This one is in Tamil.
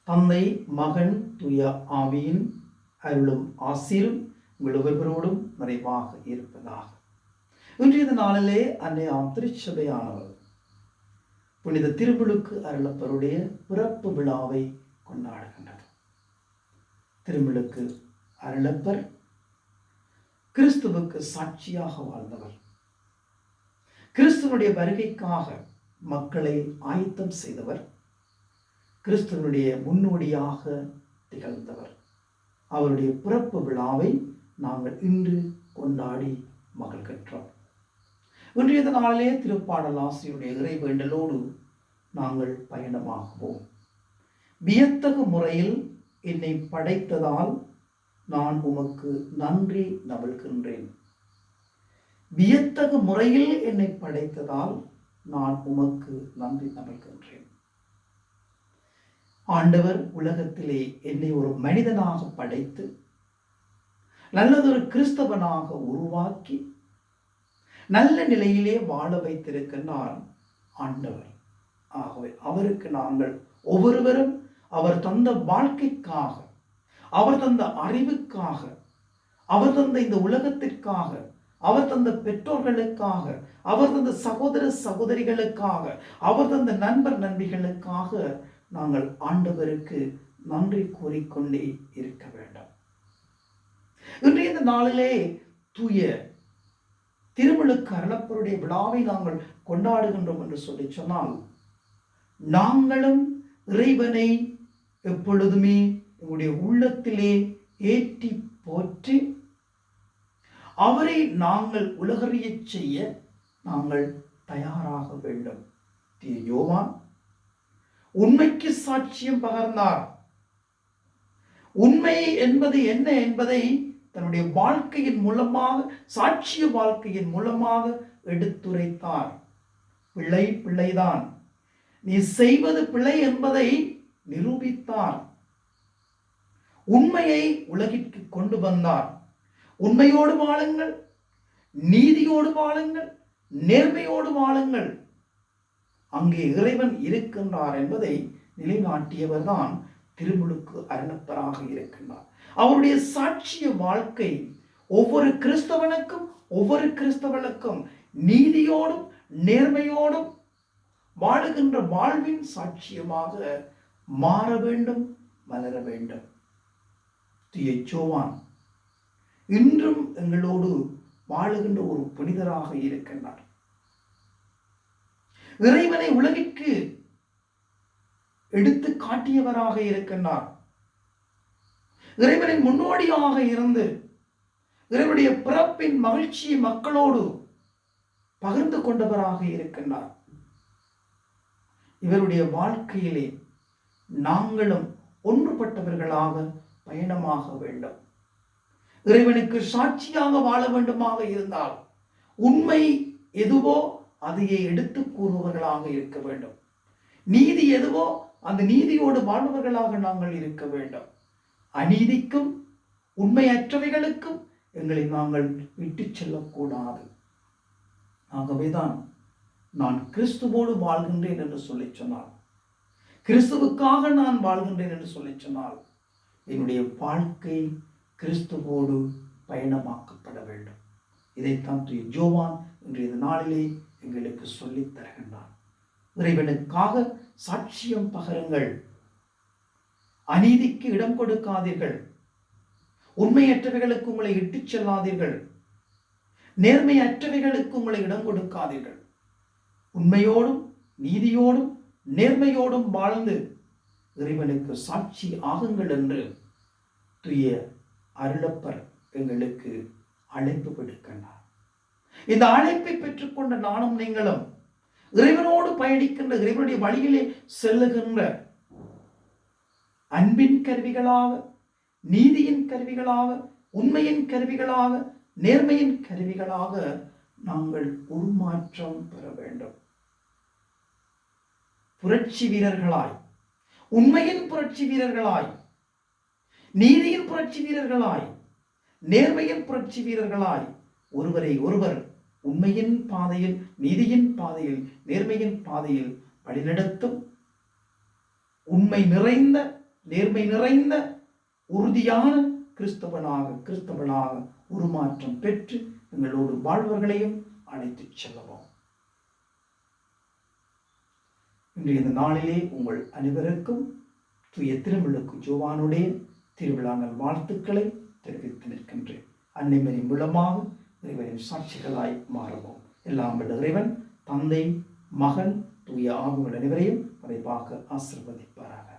தந்தை, மகன், தூய ஆவியின் அருளும் ஆசீரும் உங்கள் ஒவ்வொருவரோடும் நிறைவாக இருப்பதாக. இன்றைய நாளிலே அன்னையாம் திருச்சபையானவர் புனித திருமுழுக்கு அருளப்பருடைய பிறப்பு விழாவை கொண்டாடுகின்றது. திருமுழுக்கு அருளப்பர் கிறிஸ்துவுக்கு சாட்சியாக வாழ்ந்தவர். கிறிஸ்துவனுடைய வருகைக்காக மக்களை ஆயத்தம் செய்தவர். கிறிஸ்துவனுடைய முன்னோடியாக திகழ்ந்தவர். அவருடைய பிறப்பு விழாவை நாங்கள் இன்று கொண்டாடி மகிழ்கின்றோம். இன்றைய நாளிலே திருப்பாடல் ஆசிரியருடைய இறை வேண்டலோடு நாங்கள் பயணமாகுவோம். வியத்தகு முறையில் என்னை படைத்ததால் நான் உமக்கு நன்றி நவிழ்கின்றேன். வியத்தகு முறையில் என்னை படைத்ததால் நான் உமக்கு நன்றி நவிழ்கின்றேன். ஆண்டவர் உலகத்திலே என்னை ஒரு மனிதனாக படைத்து நல்லதொரு கிறிஸ்தவனாக உருவாக்கி நல்ல நிலையிலே வாழ வைத்திருக்கின்றார் ஆண்டவர். ஆகவே அவருக்கு நாங்கள் ஒவ்வொருவரும் அவர் தந்த வாழ்க்கைக்காக, அவர் தந்த அறிவுக்காக, அவர் தந்த இந்த உலகத்திற்காக, அவர் தந்த பெற்றோர்களுக்காக, அவர் தந்த சகோதர சகோதரிகளுக்காக, அவர் தந்த நண்பர் நண்பிகளுக்காக நாங்கள் ஆண்டவருக்கு நன்றி கூறிக்கொண்டே இருக்க வேண்டும். இன்றைய நாளிலே தூய திருமுழுக்கு அருளப்பருடைய விழாவை நாங்கள் கொண்டாடுகின்றோம் என்று சொல்லி சொன்னால், நாங்களும் இறைவனை எப்பொழுதுமே எங்களுடைய உள்ளத்திலே ஏற்றி போற்றி அவரை நாங்கள் உலகறிய செய்ய நாங்கள் தயாராக வேண்டும். யோவான் உண்மைக்கு சாட்சியம் பகர்ந்தார். உண்மை என்பது என்ன என்பதை தன்னுடைய வாழ்க்கையின் மூலமாக, சாட்சிய வாழ்க்கையின் மூலமாக எடுத்துரைத்தார். பிள்ளை பிள்ளைதான், நீ செய்வது பிள்ளை என்பதை நிரூபித்தார். உண்மையை உலகிற்கு கொண்டு வந்தார். உண்மையோடு வாழுங்கள், நீதியோடு வாழுங்கள், நேர்மையோடு வாழுங்கள், அங்கே இறைவன் இருக்கின்றார் என்பதை நிலைநாட்டியவர் தான் திருமுழுக்கு அருளப்பராக இருக்கின்றார். அவருடைய சாட்சிய வாழ்க்கை ஒவ்வொரு கிறிஸ்தவனுக்கும் நீதியோடும் நேர்மையோடும் வாழுகின்ற வாழ்வின் சாட்சியமாக மாற வேண்டும், மலர வேண்டும். யோவான் இன்றும் எங்களோடு வாழுகின்ற ஒரு புனிதராக இருக்கின்றார். இறைவனை உலகிற்கு எடுத்து காட்டியவராக இருக்கின்றார். இறைவனின் முன்னோடியாக இருந்து இறைவனுடைய பிறப்பின் மகிழ்ச்சியை மக்களோடு பகிர்ந்து கொண்டவராக இருக்கின்றார். இவருடைய வாழ்க்கையிலே நாங்களும் ஒன்றுபட்டவர்களாக பயணமாக வேண்டும். இறைவனுக்கு சாட்சியாக வாழ வேண்டுமாக இருந்தால் உண்மை எதுவோ அதையே எடுத்து கூறுபவர்களாக இருக்க வேண்டும். நீதி எதுவோ அந்த நீதியோடு வாழ்பவர்களாக நாங்கள் இருக்க வேண்டும். அநீதிக்கும் உண்மையற்றவைகளுக்கும் எங்களை நாங்கள் விட்டு செல்லக்கூடாது. ஆகவேதான் நான் கிறிஸ்துவோடு வாழ்கின்றேன் என்று சொல்லி சொன்னால், கிறிஸ்துவுக்காக நான் வாழ்கின்றேன் என்று சொல்லி சொன்னால், என்னுடைய வாழ்க்கை கிறிஸ்துவோடு பயணமாக்கப்பட வேண்டும். இதைத்தான் யோவான் இன்றைய நாளிலே எங்களுக்கு சொல்லித் தருகின்றார். இறைவனுக்காக சாட்சியம் பகருங்கள், அநீதிக்கு இடம் கொடுக்காதீர்கள், உண்மையற்றவைகளுக்கு உங்களை இட்டுச் செல்லாதீர்கள், நேர்மையற்றவைகளுக்கு உங்களை இடம் கொடுக்காதீர்கள். உண்மையோடும் நீதியோடும் நேர்மையோடும் வாழ்ந்து இறைவனுக்கு சாட்சி ஆகுங்கள் என்று தூய அருளப்பர் எங்களுக்கு அழைப்பு விடுக்கின்றார். இந்த அழைப்பை பெற்றுக்கொண்ட நானும் நீங்களும் இறைவனோடு பயணிக்கின்ற, இறைவனுடைய வழியிலே செல்லுகின்ற அன்பின் கருவிகளாக, நீதியின் கருவிகளாக, உண்மையின் கருவிகளாக, நேர்மையின் கருவிகளாக நாங்கள் உருமாற்றம் பெற வேண்டும். புரட்சி வீரர்களாய், உண்மையின் புரட்சி வீரர்களாய், நீதியின் புரட்சி வீரர்களாய், நேர்மையின் புரட்சி வீரர்களாய் ஒருவரை ஒருவர் உண்மையின் பாதையில், நீதியின் பாதையில், நேர்மையின் பாதையில் வழிநடத்தும் உண்மை நிறைந்த நேர்மை நிறைந்த உறுதியான கிறிஸ்தவனாக உருமாற்றம் பெற்று எங்களோடு வாழ்வர்களையும் அழைத்துச் செல்லவும். இன்றைய இந்த நாளிலே உங்கள் அனைவருக்கும் தூய திருமுழுக்கு யோவானுடைய திருவிழா வாழ்த்துக்களை தெரிவித்து நிற்கின்றேன். அன்னை மரி மூலமாக இறைவனின் சாட்சிகளாய் மாறுவோம். எல்லாம் வல்ல இறைவன் தந்தை, மகன், தூய ஆவிகள் அனைவரையும் விரைவாக ஆசீர்வதிப்பாராக.